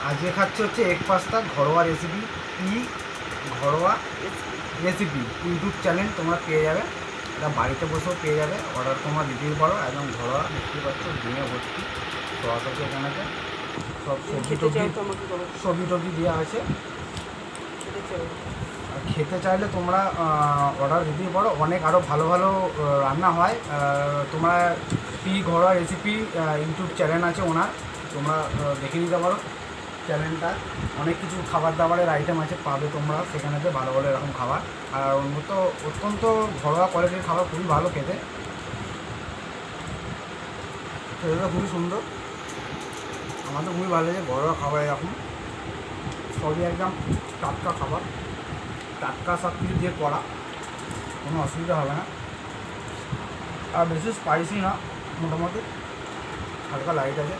আজকে খাচ্ছে হচ্ছে এগ পাস্তা, ঘরোয়া রেসিপি। ঘরোয়া রেসিপি ইউটিউব চ্যানেল তোমরা পেয়ে যাবে, এটা বাড়িতে বসেও পেয়ে যাবে, অর্ডার তোমরা দিতেই পারো। একদম ঘরোয়া, দেখতে পাচ্ছ ডিমে ভর্তি সস আছে এখানেতে, সব সবজি টবজি দেওয়া আছে। আর খেতে চাইলে তোমরা অর্ডার দিতেই পারো, অনেক আরও ভালো ভালো রান্না হয়। তোমরা ঘরোয়া রেসিপি ইউটিউব চ্যানেল আছে ওনার, তোমরা দেখে নিতে পারো চ্যানেলটা। অনেক কিছু খাবার দাবারের আইটেম আছে, পাবে তোমরা সেখানেতে ভালো ভালো এরকম খাবার। আর উন্নত অত্যন্ত ঘরোয়া কোয়ালিটির খাবার, খুবই ভালো খেতে, খেতে খুবই সুন্দর। আমার তো খুবই ভালো লাগে ঘরোয়া খাবার এরকম, সবই একদম টাটকা খাবার, টাটকা সব কিছু দিয়ে করা, কোনো অসুবিধা হবে না। আর বেশি স্পাইসি না, মোটামুটি হালকা লাইট আছে।